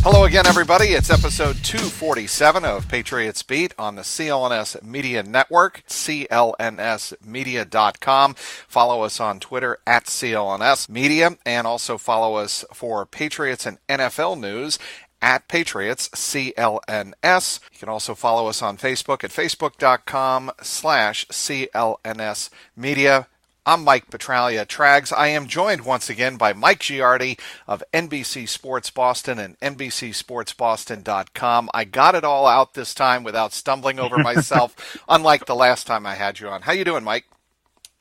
Hello again, everybody. It's episode 247 of Patriots Beat on the CLNS Media Network, clnsmedia.com. Follow us on Twitter at CLNS Media, and also follow us for Patriots and NFL news at Patriots CLNS. You can also follow us on Facebook at facebook.com/CLNS Media. I'm Mike Petralia, Trags. I am joined once again by Mike Giardi of NBC Sports Boston and NBCSportsBoston.com. I got it all out this time without stumbling over myself, unlike the last time I had you on. How you doing, Mike?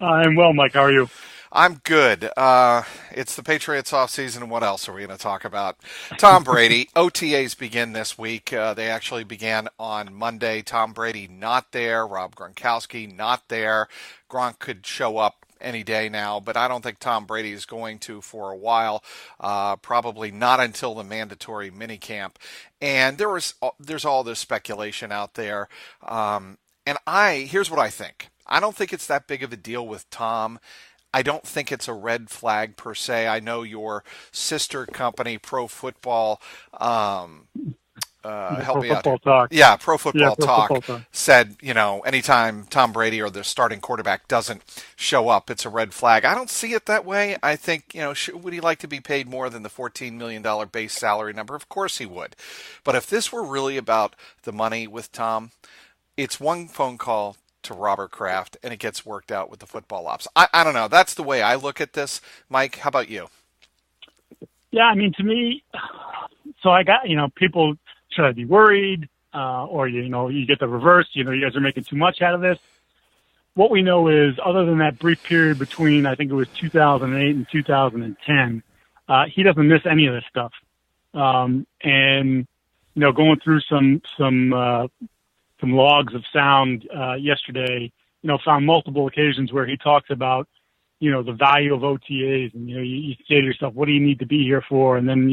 I'm well, Mike. How are you? I'm good. It's the Patriots offseason, and what else are we going to talk about? Tom Brady. OTAs begin this week. They actually began on Monday. Tom Brady not there. Rob Gronkowski not there. Gronk could show up any day now, but I don't think Tom Brady is going to for a while, probably not until the mandatory minicamp. And there's all this speculation out there. And here's what I think. I don't think it's that big of a deal with Tom. I don't think it's a red flag per se. I know your sister company, Pro Football, help me out. Talk. Yeah, Pro Football Talk Talk said, anytime Tom Brady or the starting quarterback doesn't show up, it's a red flag. I don't see it that way. I think, would he like to be paid more than the $14 million base salary number? Of course he would. But if this were really about the money with Tom, it's one phone call to Robert Kraft and it gets worked out with the football ops. I don't know. That's the way I look at this. Mike, how about you? Yeah, I mean, to me, so I got, people, should I be worried? Or, you get the reverse, you guys are making too much out of this. What we know is, other than that brief period between, I think it was 2008 and 2010, he doesn't miss any of this stuff. And, going through some logs of sound yesterday, found multiple occasions where he talks about, the value of OTAs, and you say to yourself, what do you need to be here for? And then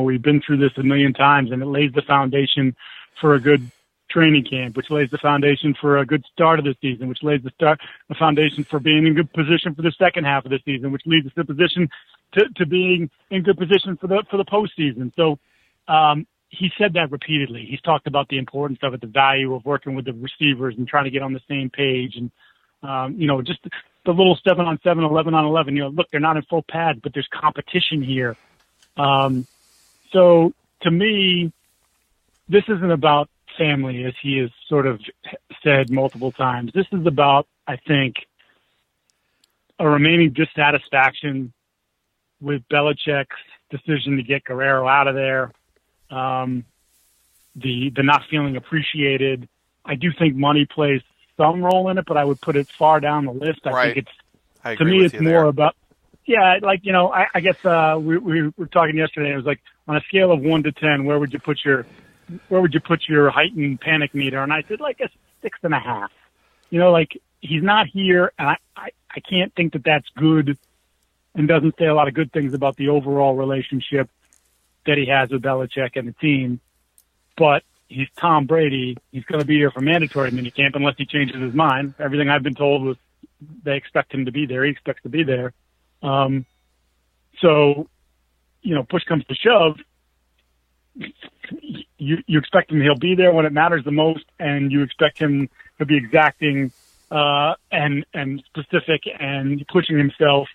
we've been through this a million times, and it lays the foundation for a good training camp, which lays the foundation for a good start of the season, which lays the foundation for being in good position for the second half of the season, which leads us to position to being in good position for the postseason. So he said that repeatedly. He's talked about the importance of it, the value of working with the receivers and trying to get on the same page, and just the little 7-on-7, 11-on-11, look, they're not in full pads, but there's competition here. So to me, this isn't about family, as he has sort of said multiple times. This is about, I think, a remaining dissatisfaction with Belichick's decision to get Guerrero out of there, the not feeling appreciated. I do think money plays some role in it, but I would put it far down the list. I think to me, it's more about, I guess we were talking yesterday. It was like, on a scale of 1 to 10, where would you put your heightened panic meter? And I said, like, a 6.5. He's not here, and I can't think that that's good, and doesn't say a lot of good things about the overall relationship that he has with Belichick and the team. But he's Tom Brady. He's going to be here for mandatory minicamp unless he changes his mind. Everything I've been told was they expect him to be there. He expects to be there. So, push comes to shove, you expect him, he'll be there when it matters the most, and you expect him to be exacting and specific and pushing himself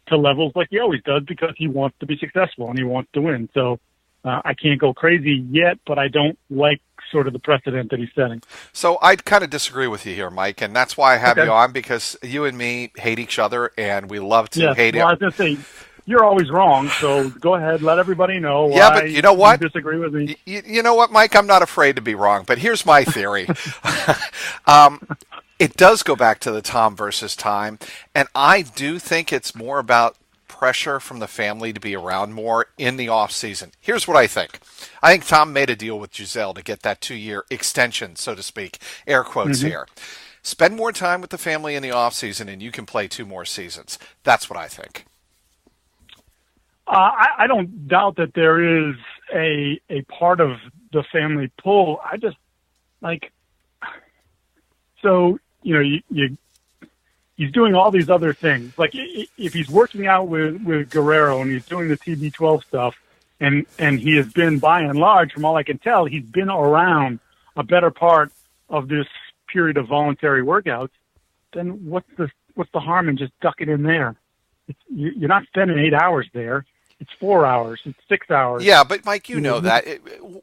to levels like he always does, because he wants to be successful and he wants to win. So I can't go crazy yet, but I don't like sort of the precedent that he's setting. So I kind of disagree with you here, Mike, and that's why I have you on, because you and me hate each other, and we love to hate it. I was going to say, you're always wrong, so go ahead, let everybody know why. Yeah, but you know what? You disagree with me. You know what, Mike? I'm not afraid to be wrong, but here's my theory. It does go back to the Tom versus time, and I do think it's more about pressure from the family to be around more in the off season. Here's what I think. I think Tom made a deal with Giselle to get that 2-year extension, so to speak, air quotes here. Spend more time with the family in the off season, and you can play 2 more seasons. That's what I think. I don't doubt that there is a part of the family pull. I just so he's doing all these other things. Like, if he's working out with Guerrero and he's doing the TB12 stuff, and he has been, by and large, from all I can tell, he's been around a better part of this period of voluntary workouts, then what's the harm in just ducking in there? You're not spending 8 hours there. It's 4 hours. It's 6 hours. Yeah, but Mike, you know that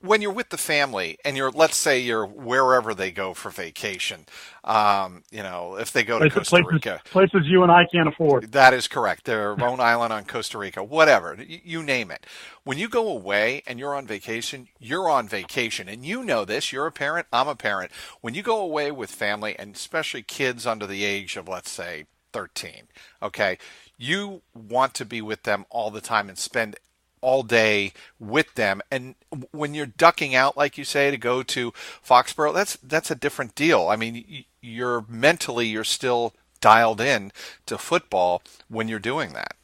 when you're with the family and let's say you're wherever they go for vacation, if they go to Costa Rica. Places you and I can't afford. That is correct. Their own island on Costa Rica, whatever, you name it. When you go away and you're on vacation, you're on vacation. And you know this, you're a parent, I'm a parent. When you go away with family, and especially kids under the age of, let's say, 13, okay, you want to be with them all the time and spend all day with them. And when you're ducking out, like you say, to go to Foxborough, that's a different deal. I mean, you're still dialed in to football when you're doing that.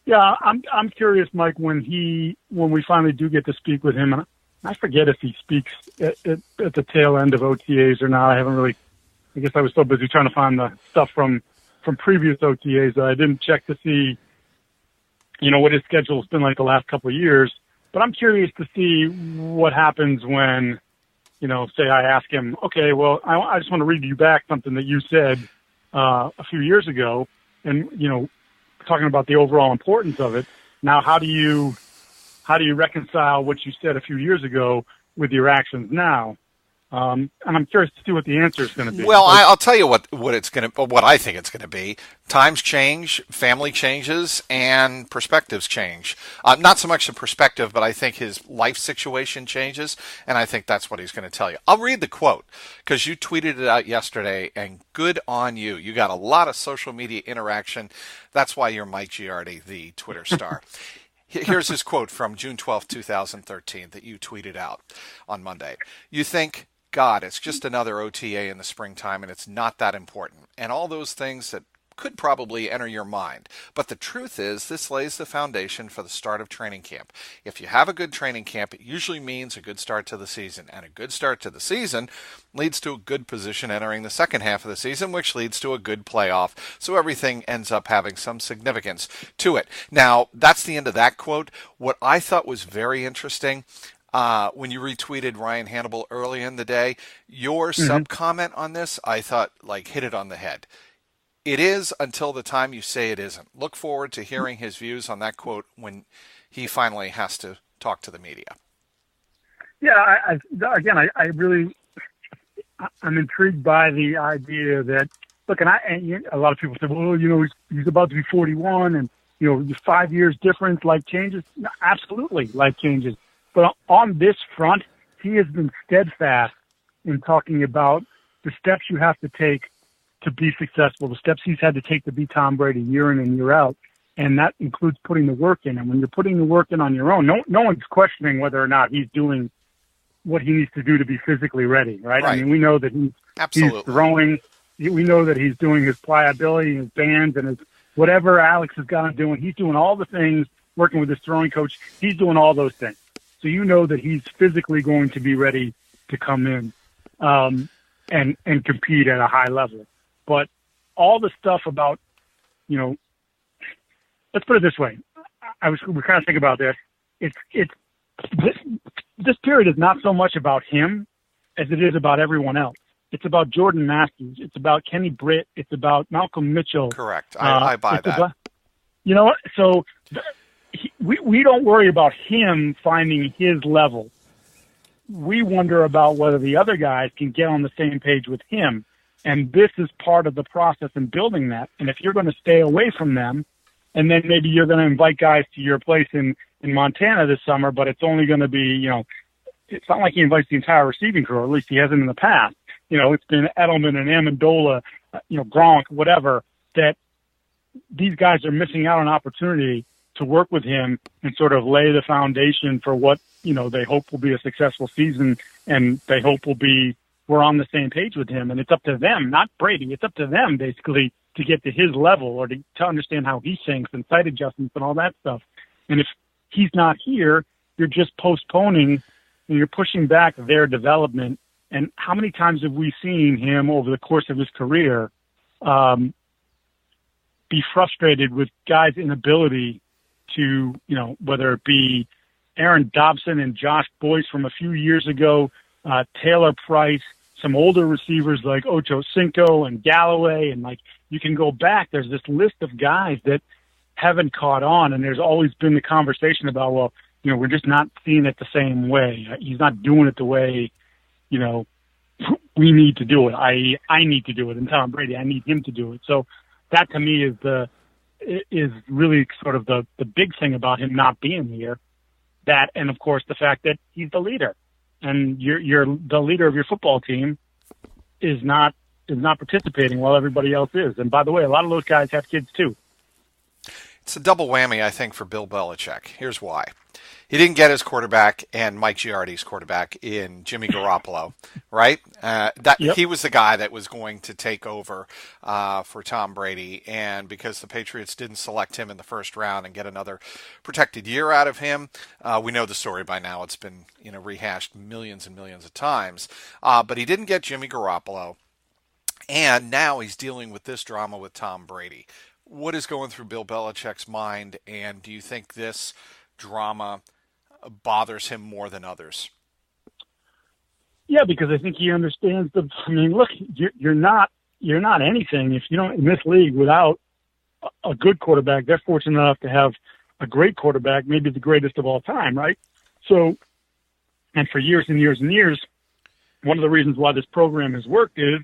Yeah, I'm curious, Mike, when we finally do get to speak with him, and I forget if he speaks at the tail end of OTAs or not. I guess I was so busy trying to find the stuff from previous OTAs that I didn't check to see, what his schedule has been like the last couple of years. But I'm curious to see what happens when, say I ask him, okay, well, I just want to read you back something that you said a few years ago, and, talking about the overall importance of it. Now, how do you reconcile what you said a few years ago with your actions now? And I'm curious to see what the answer is going to be. Well, I'll tell you what I think it's going to be. Times change, family changes, and perspectives change. Not so much the perspective, but I think his life situation changes, and I think that's what he's going to tell you. I'll read the quote because you tweeted it out yesterday, and good on you. You got a lot of social media interaction. That's why you're Mike Giardi, the Twitter star. Here's his quote from June 12, 2013 that you tweeted out on Monday. You think, God, it's just another OTA in the springtime and it's not that important. And all those things that could probably enter your mind. But the truth is, this lays the foundation for the start of training camp. If you have a good training camp, it usually means a good start to the season. And a good start to the season leads to a good position entering the second half of the season, which leads to a good playoff. So everything ends up having some significance to it. Now, that's the end of that quote. What I thought was very interesting, when you retweeted Ryan Hannibal early in the day, your sub-comment on this, I thought, hit it on the head. It is until the time you say it isn't. Look forward to hearing his views on that quote when he finally has to talk to the media. Yeah, I'm intrigued by the idea that, look, and a lot of people say, well, he's about to be 41 and, 5 years difference, life changes. No, absolutely, life changes. But on this front, he has been steadfast in talking about the steps you have to take to be successful, the steps he's had to take to be Tom Brady year in and year out. And that includes putting the work in. And when you're putting the work in on your own, no one's questioning whether or not he's doing what he needs to do to be physically ready, right? I mean, we know that he's throwing. We know that he's doing his pliability, his bands, and his whatever Alex has got him doing. He's doing all the things, working with his throwing coach. He's doing all those things. So you know that he's physically going to be ready to come in and compete at a high level. But all the stuff about, let's put it this way. We're kind of thinking about this. This period is not so much about him as it is about everyone else. It's about Jordan Matthews. It's about Kenny Britt. It's about Malcolm Mitchell. Correct. I buy that. So we don't worry about him finding his level. We wonder about whether the other guys can get on the same page with him. And this is part of the process in building that. And if you're going to stay away from them, and then maybe you're going to invite guys to your place in Montana this summer, but it's only going to be, it's not like he invites the entire receiving crew, or at least he hasn't in the past. It's been Edelman and Amendola, Gronk, whatever, that these guys are missing out on opportunity to work with him and sort of lay the foundation for what, they hope will be a successful season, and they hope we're on the same page with him. And it's up to them, not Brady. It's up to them, basically, to get to his level or to understand how he thinks and sight adjustments and all that stuff. And if he's not here, you're just postponing and you're pushing back their development. And how many times have we seen him over the course of his career be frustrated with guys' inability to, whether it be Aaron Dobson and Josh Boyce from a few years ago, Taylor Price, some older receivers like Ocho Cinco and Galloway, and you can go back. There's this list of guys that haven't caught on, and there's always been the conversation about, well, we're just not seeing it the same way. He's not doing it the way, we need to do it. I need to do it. And Tom Brady, I need him to do it. So that to me is really sort of the big thing about him not being here. That, and of course the fact that he's the leader, and you're the leader of your football team is not participating while everybody else is. And by the way, a lot of those guys have kids too. It's a double whammy, I think, for Bill Belichick. Here's why. He didn't get his quarterback and Mike Giardi's quarterback in Jimmy Garoppolo, right? Yep. He was the guy that was going to take over for Tom Brady, and because the Patriots didn't select him in the first round and get another protected year out of him, we know the story by now. It's been rehashed millions and millions of times, but he didn't get Jimmy Garoppolo, and now he's dealing with this drama with Tom Brady. What is going through Bill Belichick's mind, and do you think this drama bothers him more than others? Yeah, because I think he understands look, you're not anything if you don't, in this league, without a good quarterback. They're fortunate enough to have a great quarterback, maybe the greatest of all time, right? So, and for years and years and years, one of the reasons why this program has worked is,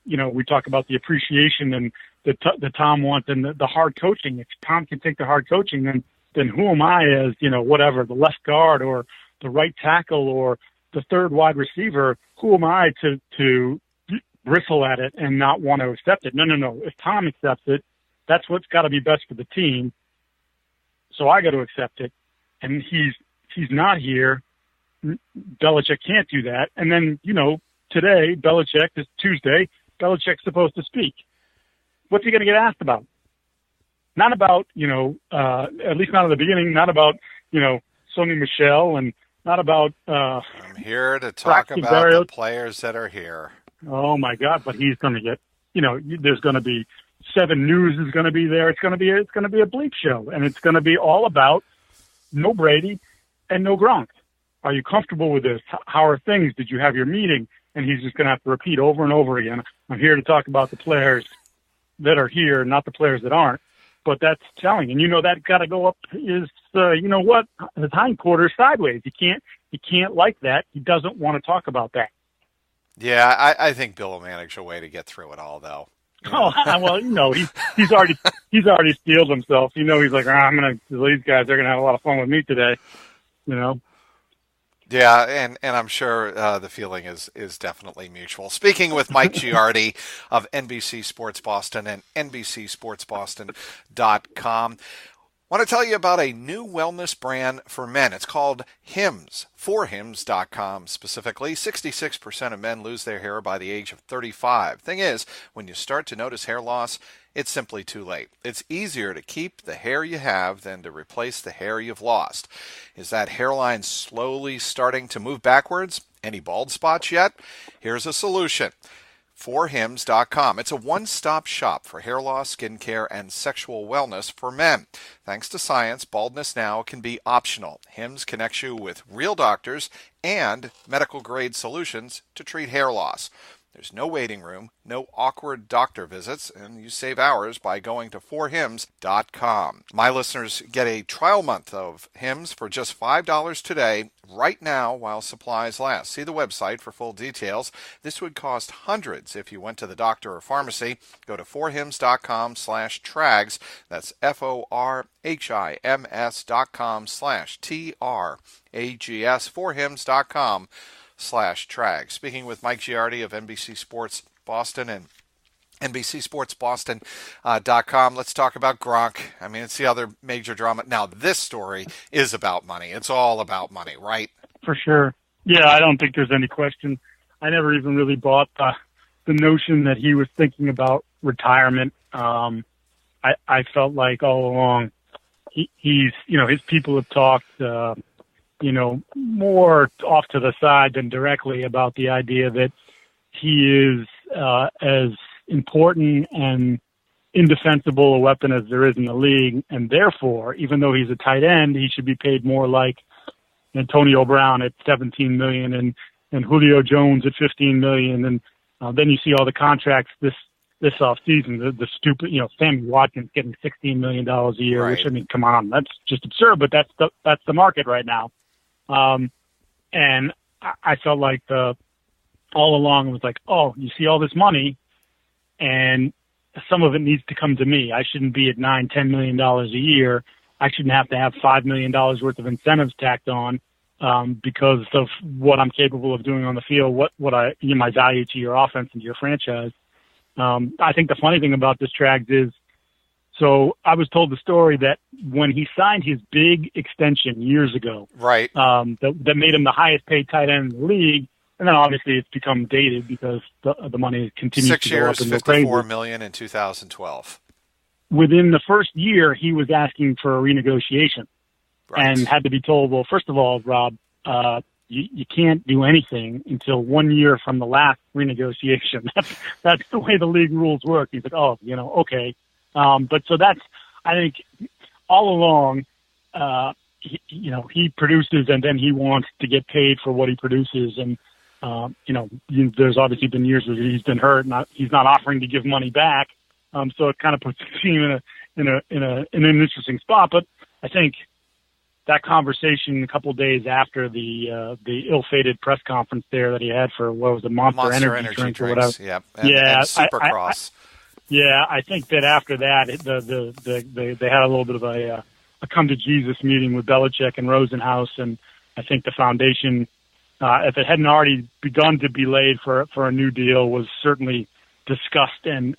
we talk about the appreciation and the Tom wants and the hard coaching. If Tom can take the hard coaching, then who am I as, whatever, the left guard or the right tackle or the third wide receiver, who am I to bristle at it and not want to accept it? No. If Tom accepts it, that's what's got to be best for the team. So I got to accept it. And he's not here. Belichick can't do that. And then, today, Belichick, this Tuesday, Belichick's supposed to speak. What's he going to get asked about? Not about, at least not in the beginning, not about, Sony Michel and not about... I'm here to talk about the players that are here. Oh, my God, but he's going to get, there's going to be 7 News is going to be there. It's going to be a bleep show, and it's going to be all about no Brady and no Gronk. Are you comfortable with this? How are things? Did you have your meeting? And he's just going to have to repeat over and over again. I'm here to talk about the players that are here, not the players that aren't. But that's telling. And that got to go up his, his hindquarters sideways. He can't like that. He doesn't want to talk about that. Yeah, I think Bill will manage a way to get through it all, though. Oh, well, he's already steeled himself. He's like, these guys, they're going to have a lot of fun with me today, Yeah, and I'm sure the feeling is definitely mutual. Speaking with Mike Giardi of NBC Sports Boston and nbcsportsboston.com, want to tell you about a new wellness brand for men. It's called Hims, forhims.com specifically. 66% of men lose their hair by the age of 35. Thing is, when you start to notice hair loss, it's simply too late. It's easier to keep the hair you have than to replace the hair you've lost. Is that hairline slowly starting to move backwards? Any bald spots yet? Here's a solution. forhims.com. It's a one-stop shop for hair loss, skincare, and sexual wellness for men. Thanks to science, baldness now can be optional. Hims connects you with real doctors and medical-grade solutions to treat hair loss. There's no waiting room, no awkward doctor visits, and you save hours by going to forhims.com. My listeners get a trial month of Hims for just $5 today, right now while supplies last. See the website for full details. This would cost hundreds if you went to the doctor or pharmacy. Go to forhims.com/trags. That's forhims.com/TRAGS. forhims.com/trags. Speaking with Mike Giardi of NBC Sports Boston and nbcsportsboston.com. Let's talk about Gronk. It's the other major drama. Now, this story is about money. It's all about money, right? For sure. Yeah, I don't think there's any question. I never even really bought the notion that he was thinking about retirement. I felt like all along he's, his people have talked, more off to the side than directly about the idea that he is as important and indefensible a weapon as there is in the league, and therefore, even though he's a tight end, he should be paid more like Antonio Brown at $17 million and Julio Jones at $15 million, and then you see all the contracts this off season. The stupid, Sammy Watkins getting $16 million a year, right. Which, I mean, come on, that's just absurd. But that's the market right now, and I felt like all along it was like, oh, you see all this money, and some of it needs to come to me. I shouldn't be at $9-10 million a year. I shouldn't have to have $5 million worth of incentives tacked on because of what I'm capable of doing on the field, what my value to your offense and to your franchise. I think the funny thing about this, Trags, is so I was told the story that when he signed his big extension years ago, right, that made him the highest paid tight end in the league. And then obviously it's become dated because the money continues 6 to go up years, and go crazy. $54 million in 2012. Within the first year, he was asking for a renegotiation, right. And had to be told, well, first of all, Rob, you can't do anything until 1 year from the last renegotiation. That's the way the league rules work. He said, oh, okay. But so that's, I think, all along, he produces and then he wants to get paid for what he produces. And, there's obviously been years where he's been hurt and he's not offering to give money back. So it kind of puts the team in an interesting spot. But I think that conversation a couple of days after the ill-fated press conference there that he had for what was it, Monster Energy drink or whatever. Yep. And Supercross. I think that after that, they had a little bit of a come to Jesus meeting with Belichick and Rosenhaus, and I think the foundation, if it hadn't already begun to be laid for a new deal, was certainly discussed and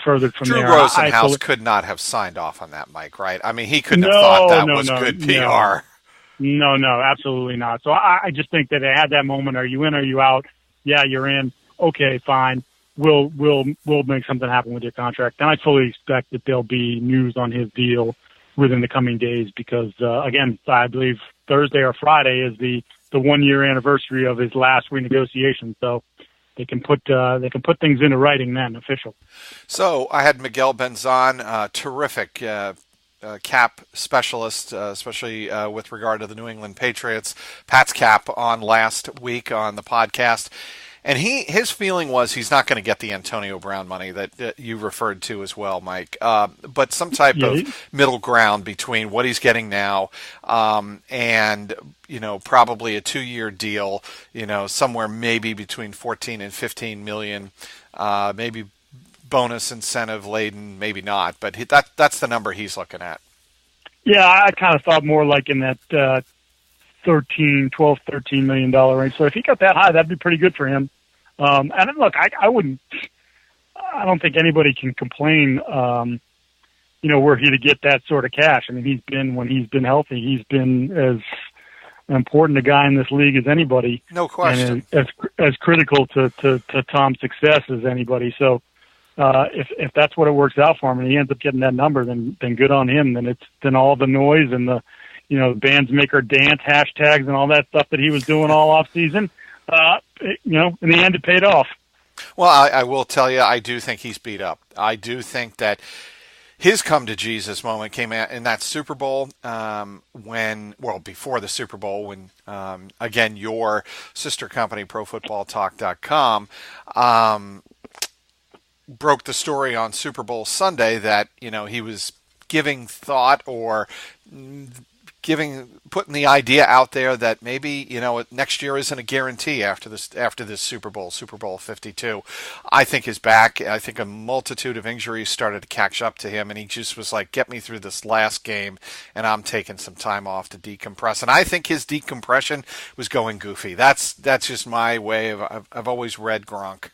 furthered from Drew there. Rosenhaus could not have signed off on that, Mike, right? I mean, he couldn't have thought that was good PR. No, absolutely not. So I just think that they had that moment. Are you in? Are you out? Yeah, you're in. Okay, fine. We'll make something happen with your contract. And I fully expect that there'll be news on his deal within the coming days because, again, I believe Thursday or Friday is the 1 year anniversary of his last renegotiation. So they can put things into writing then, official. So I had Miguel Benzon, terrific cap specialist, especially with regard to the New England Patriots. Pat's cap on last week on the podcast. And his feeling was he's not going to get the Antonio Brown money that you referred to as well, Mike, but some type of middle ground between what he's getting now and, probably a 2-year deal, somewhere maybe between 14 and 15 million, maybe bonus incentive laden, maybe not, but that's the number he's looking at. Yeah, I kind of thought more like in that $13 million range. So if he got that high, that'd be pretty good for him. And look, I don't think anybody can complain, were he to get that sort of cash. I mean, when he's been healthy, he's been as important a guy in this league as anybody. No question. And as critical to Tom's success as anybody. So, if that's what it works out for him and he ends up getting that number, then good on him. Then all the noise and the bands make her dance hashtags and all that stuff that he was doing all off season, in the end it paid off. Well, I will tell you, I do think he's beat up. I do think that his come to Jesus moment came out in that Super Bowl before the Super Bowl when, again, your sister company, ProFootballTalk.com, broke the story on Super Bowl Sunday that, he was giving thought or putting the idea out there that maybe next year isn't a guarantee after this Super Bowl 52. I think is back. I think a multitude of injuries started to catch up to him, and he just was like, "Get me through this last game, and I'm taking some time off to decompress." And I think his decompression was going goofy. That's just my way of. I've always read Gronk.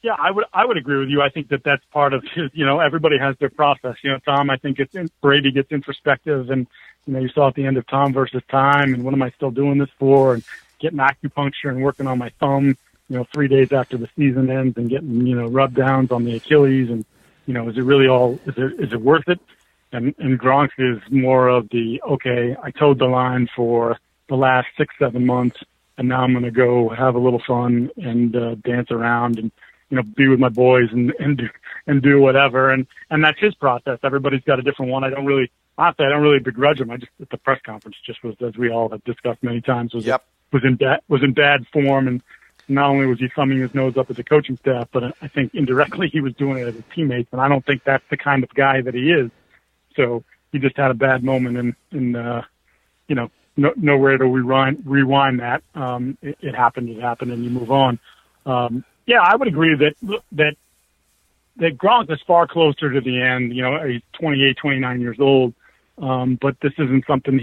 Yeah, I would agree with you. I think that's part of his, everybody has their process. Tom, I think Brady gets introspective and, you saw at the end of Tom versus Time and what am I still doing this for and getting acupuncture and working on my thumb, 3 days after the season ends and getting, rub downs on the Achilles and, is it really is it worth it? And Gronk is more of the, okay, I towed the line for the last 6-7 months and now I'm going to go have a little fun and dance around and, be with my boys and do whatever. And that's his process. Everybody's got a different one. I don't really begrudge him. At the press conference just was, as we all have discussed many times, was in bad form. And not only was he thumbing his nose up at the coaching staff, but I think indirectly he was doing it as his teammates. And I don't think that's the kind of guy that he is. So he just had a bad moment, and nowhere to rewind that. It happened, and you move on. I would agree that Gronk is far closer to the end. He's 28, 29 years old. But this isn't something,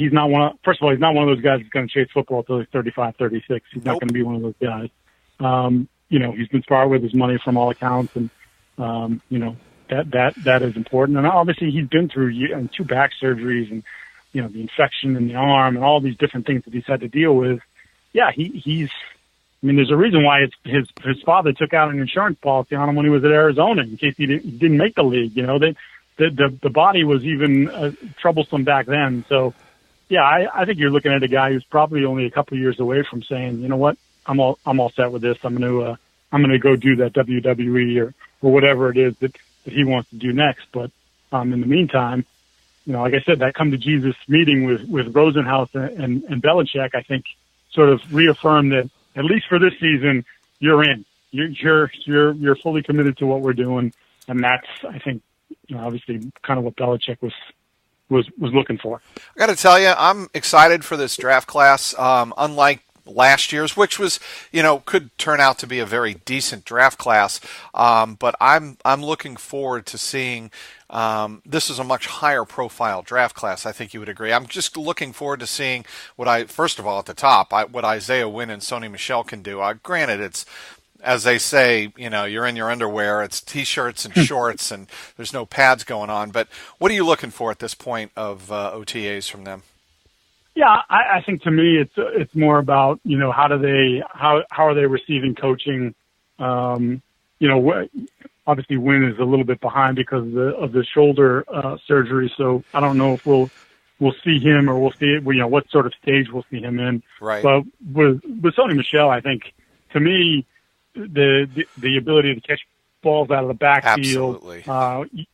first of all, he's not one of those guys that's going to chase football until he's 35, 36. He's not going to be one of those guys. He's been sparred with his money from all accounts, and, that is important. And obviously he's been through 2 back surgeries and, the infection in the arm and all these different things that he's had to deal with. Yeah, there's a reason why his father took out an insurance policy on him when he was at Arizona in case he didn't make the league. The body was even troublesome back then. So, yeah, I think you're looking at a guy who's probably only a couple of years away from saying, you know what, I'm all set with this. I'm gonna go do that WWE or whatever it is that he wants to do next. But in the meantime, like I said, that come to Jesus meeting with Rosenhaus and Belichick, I think, sort of reaffirmed that at least for this season, you're in. You're fully committed to what we're doing, and that's, I think, obviously kind of what Belichick was looking for. I got to tell you, I'm excited for this draft class. Unlike last year's, which was, could turn out to be a very decent draft class, but I'm looking forward to seeing. This is a much higher profile draft class. I think you would agree. I'm just looking forward to seeing first of all, at the top, what Isaiah Wynn and Sony Michel can do. Granted, it's, as they say, you're in your underwear. It's T-shirts and shorts, and there's no pads going on. But what are you looking for at this point of OTAs from them? Yeah, I think to me it's more about how are they receiving coaching? Obviously Wynn is a little bit behind because of the shoulder surgery, so I don't know if we'll see him or we'll see what sort of stage we'll see him in. Right. But with Sony Michel, I think to me the ability to catch balls out of the backfield,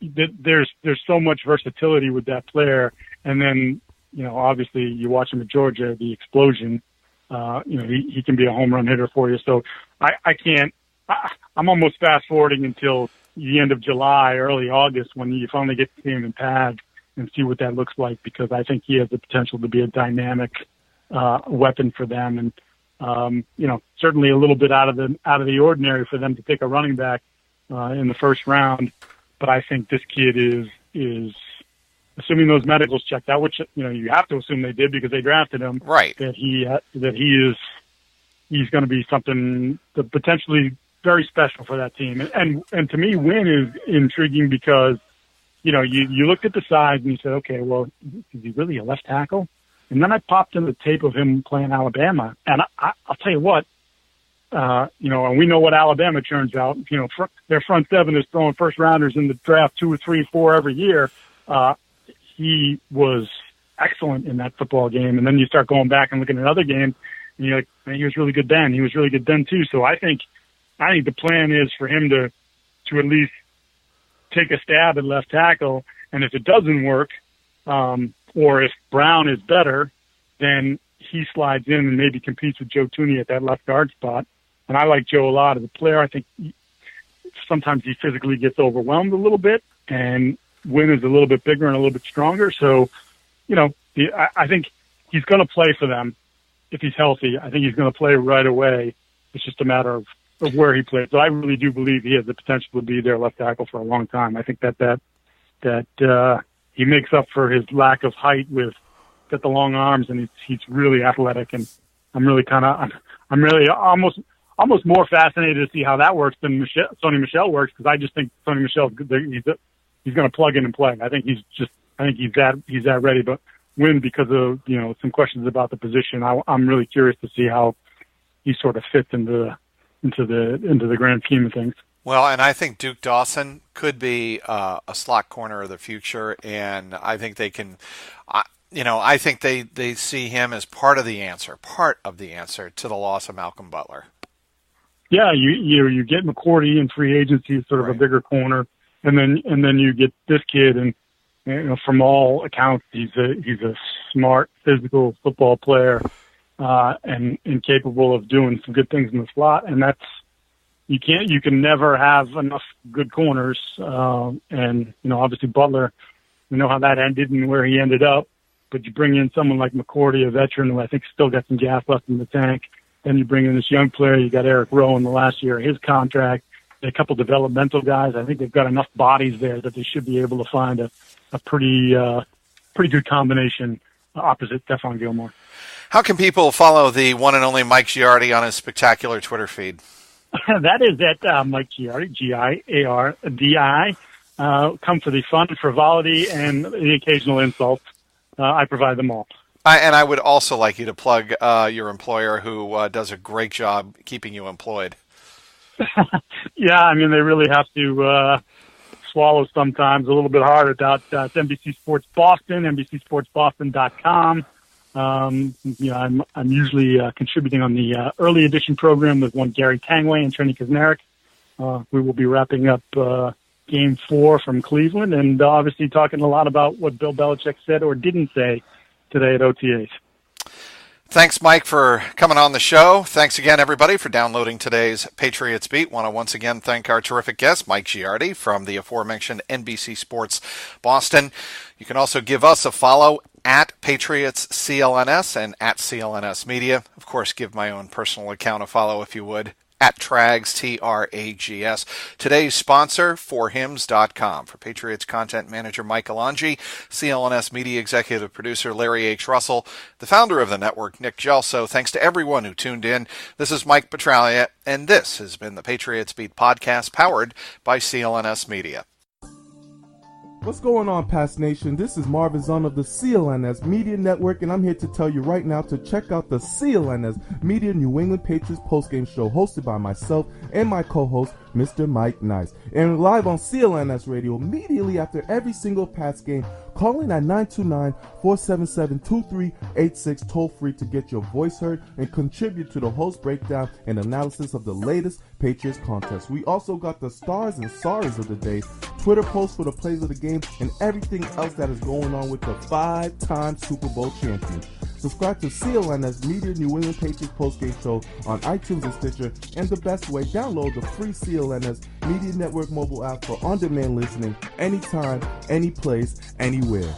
there's so much versatility with that player, and then. Obviously you watch him at Georgia, the explosion, he can be a home run hitter for you. So I'm almost fast forwarding until the end of July, early August, when you finally get to see him in pads and see what that looks like, because I think he has the potential to be a dynamic, weapon for them. And, certainly a little bit out of the ordinary for them to pick a running back, in the first round. But I think this kid is, assuming those medicals checked out, which you have to assume they did because they drafted him. Right. That he's going to be something that potentially very special for that team. And to me, Wynn is intriguing because you looked at the size and you said, okay, well, is he really a left tackle? And then I popped in the tape of him playing Alabama, and I'll tell you what. And we know what Alabama turns out. Their front seven is throwing first rounders in the draft 2 or 3, 4 every year. He was excellent in that football game. And then you start going back and looking at other games, and you're like, man, he was really good then. He was really good then too. So I think the plan is for him to at least take a stab at left tackle. And if it doesn't work, or if Brown is better, then he slides in and maybe competes with Joe Tooney at that left guard spot. And I like Joe a lot as a player. I think sometimes he physically gets overwhelmed a little bit, and Wynn is a little bit bigger and a little bit stronger. So, I think he's going to play for them if he's healthy. I think he's going to play right away. It's just a matter of where he plays. So I really do believe he has the potential to be their left tackle for a long time. I think that he makes up for his lack of height with got the long arms, and he's really athletic. And I'm really almost more fascinated to see how that works than Sony Michel works, because I just think Sony Michel, he's going to plug in and play. I think he's that ready. But Wynn, because of some questions about the position, I'm really curious to see how he sort of fits into the grand scheme of things. Well, and I think Duke Dawson could be a slot corner of the future, and I think they can. I think they see him as part of the answer to the loss of Malcolm Butler. Yeah, you get McCourty in free agency, sort of a bigger corner, and then you get this kid, and from all accounts, he's a smart, physical football player, and capable of doing some good things in the slot. And that's you can never have enough good corners. And obviously Butler, we know how that ended and where he ended up. But you bring in someone like McCourty, a veteran who I think still got some gas left in the tank. Then you bring in this young player. You got Eric Rowe in the last year of his contract. A couple developmental guys. I think they've got enough bodies there that they should be able to find a pretty good combination opposite Stephon Gilmore. How can people follow the one and only Mike Giardi on his spectacular Twitter feed? That is at Mike Giardi, Giardi. Come for the fun, frivolity, and the occasional insults. I provide them all. And I would also like you to plug your employer, who does a great job keeping you employed. Yeah, I mean, they really have to swallow sometimes a little bit hard about it's NBC Sports Boston, NBCSportsBoston.com. I'm usually contributing on the early edition program with one Gary Tangway and Trini Kazmarek. We will be wrapping up Game 4 from Cleveland, and obviously talking a lot about what Bill Belichick said or didn't say today at OTAs. Thanks, Mike, for coming on the show. Thanks again, everybody, for downloading today's Patriots Beat. Want to once again thank our terrific guest, Mike Giardi, from the aforementioned NBC Sports Boston. You can also give us a follow at Patriots CLNS and at CLNS Media. Of course, give my own personal account a follow if you would, at Trags, Trags. Today's sponsor, forhims.com. For Patriots content manager Mike Alonji, CLNS media executive producer Larry H. Russell, the founder of the network, Nick Gelso. Thanks to everyone who tuned in. This is Mike Petralia, and this has been the Patriots Beat podcast, powered by CLNS Media. What's going on, Past Nation? This is Marvin Zahn of the CLNS Media Network, and I'm here to tell you right now to check out the CLNS Media New England Patriots postgame show hosted by myself and my co-host, Mr. Mike Nice. And live on CLNS Radio immediately after every single Pats game. Call in at 929-477-2386 toll-free to get your voice heard and contribute to the host breakdown and analysis of the latest Patriots contest. We also got the stars and sorries of the day, Twitter posts for the plays of the game, and everything else that is going on with the 5-time Super Bowl champion. Subscribe to CLNS Media New England Patriots postgame show on iTunes and Stitcher, and the best way, download the free CLNS Media Network mobile app for on-demand listening anytime, any place, anywhere.